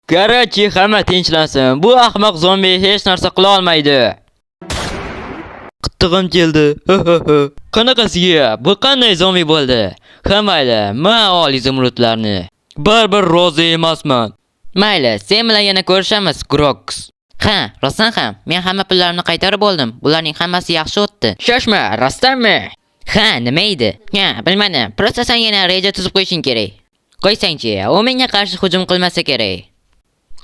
Karachi, hamma tinchlansin. Bu ahmoq zombi hech narsa qila olmaydi. Qittig'im keldi. Qanaqasiga? Bu qanday zombi bo'ldi? Mayli, men ol izimrudlarni. Baribir rozi emasman. Mayli, sen bilan yana ko'rishamiz, Grox. Ha, rostdan ham. Men hamma pullarimni qaytarib oldim. Bularning hammasi yaxshi o'tdi. Shoshma, rostdanmi? Ha, nima edi? Ha, bilmadim. Prosta sen yana reja tuzib qo'yishing kerak. Qo'ysangchi, u menga qarshi hujum qilmasa kerak.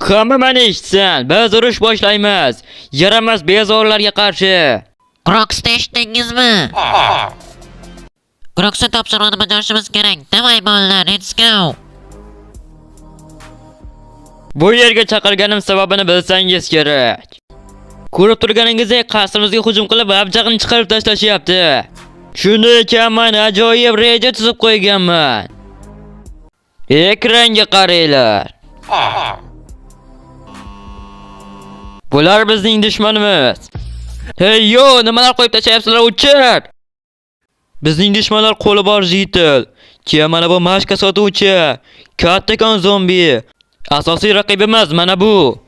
Hamma meni eshitsin. Biz urush boshlaymiz. Yaramas bezorilarga qarshi. Grox'ni eshitdingizmi? Grox'ni topshirig'ini bajarishimiz kerak. Davay bolalar, let's go. Bu yerga chaqirganim sababini bilsangiz kerak. Ko'rib turganingizdek qasrimizga hujum qilib, abjag'ini chiqarib tashlashyapti. Shunday ekan men ajoyib reja tuzib qo'yganman. Ekranga qaranglar. Bular bizning dushmanimiz. Hey yo, nimalar qo'yib tashlayapsizlar, uchir! Bizning dushmanlar qo'li bor jitil. Keyin mana bu mashka sotuvchi, kattakon zombi. Asosiy raqibimiz mana bu.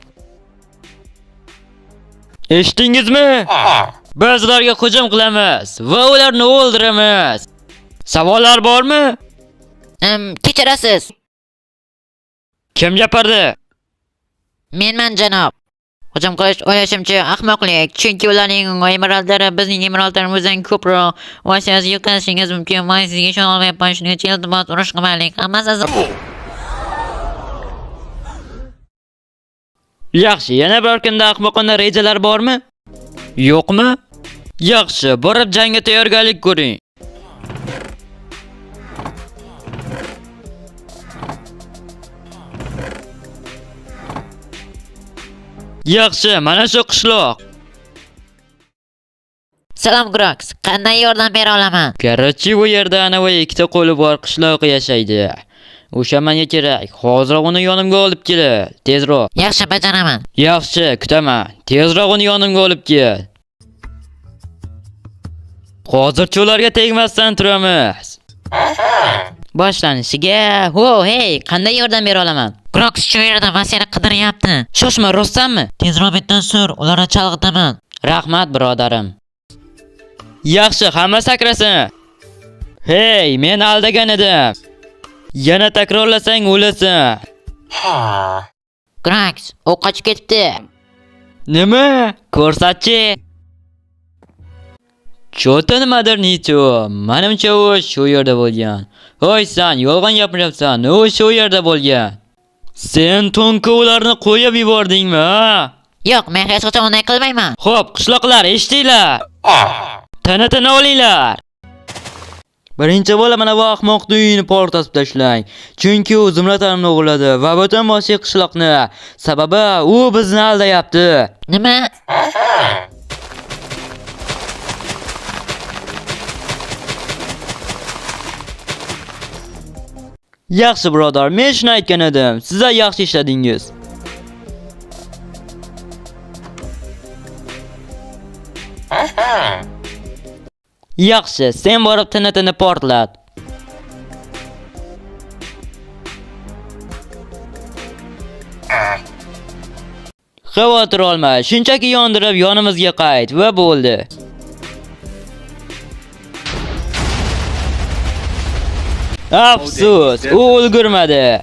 Eshitdingizmi? Biz ularga hujum qilamiz va ularni o'ldiramiz. Savollar bormi? Kechirasiz. Kim gapirdi? Menman janob. Hujum qilish o'ylashimcha ahmoqlik, chunki ularning emeraldlari bizning emeraldlarimizdan ko'proq va siz yuqlashingiz mumkin. Men sizga ishona olmayapman, shuning uchun iltimos urush qilmaylik. Hammasi Yaxshi, yana bir kunda ahmoqona rejalar bormi? Yo'qmi? Yaxshi, borib jangga tayyorgarlik ko'ring. Yaxshi, mana shu qishloq. Salom Grox, qanday yordam bera olaman? Karachi bu yerda ana va ikkita qo'li bor qishloq yashaydi. O'sha menga kerak. Hozir uni yonimga olib kel. Tezroq. Yaxshi, bajaraman. Yaxshi, kutaman. Tezroq uni yonimga olib kel. Hozircha ularga tegmasdan turamiz. Boshlanishiga. Hey, qanday yordam bera olaman? Grox shu yerda vasiyani qidiryapti. Shoshma, rostdanmi? Tezroq bitdan sur, ularni chalg'itaman. Rahmat, birodarim. Yaxshi, hamma sakrasin. Hey, men aldagan edim. Yana takrorlasang o'lasan. Grox, u qochib ketibdi. Nima? Ko'rsatchi. Cho'ta nimadir nicho. Menimcha u shu yerda bo'lgan. Hoy sen, yolg'on gapiryapsan. U shu yerda bo'lgan. Sen tonka ularni qo'yib yubordingmi, ha? Yo'q, men hech qachon unday qilmayman. Xo'p, qishloqlar, eshitdinglar? Tana olinglar. Birinchi bola mana bu ahmoqni uyini portlatib tashlang. Chunki u zumratarimni o'g'irladi va butun boshli qishloqni. Sababi u bizni aldayapti. Nima? Yaxshi birodar, men shuni aytgan edim. Sizlar yaxshi ishladingiz. Yaxshi, sen borib TNTni portlat. Xavotir olma, shunchaki yondirib yonimizga qayt va bo'ldi. Afsus, u ulgurmadi.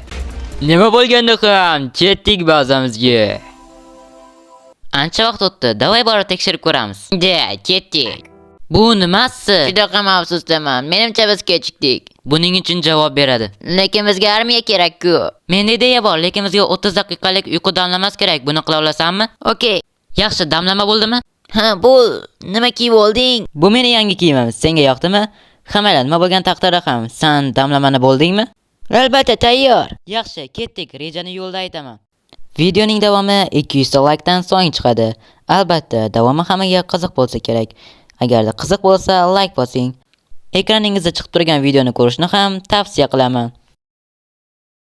Nima bo'lganda ham ketdik bazamizga. Ancha vaqt o'tdi. Davay borib tekshirib ko'ramiz. Ketdik. Bu nimasi? Juda ham afsusdaman. Menimcha biz kechikdik. Buning uchun javob beradi. Lekin bizga armiya kerak-ku. Menda ideya bor, lekin bizga 30 daqiqalik uyqu damlamas kerak. Buni qila olasanmi? Okey. Yaxshi, damlama bo'ldimi? Ha, bo'l. Nima kiyib olding? Bu meni yangi kiyimim. Senga yoqdimi? Hamma nima bo'lgan taqdirda ham sen damlamani bo'ldingmi? Albatta, tayyor. Yaxshi, ketdik. Rejani yo'lda aytaman. Videoning davomi 200 ta likedan so'ng chiqadi. Albatta, davomi hammaga qiziq bo'lsa kerak. Agarda qiziq bo'lsa, like bosing. Ekraningizda chiqib turgan videoni ko'rishni ham tavsiya qilaman.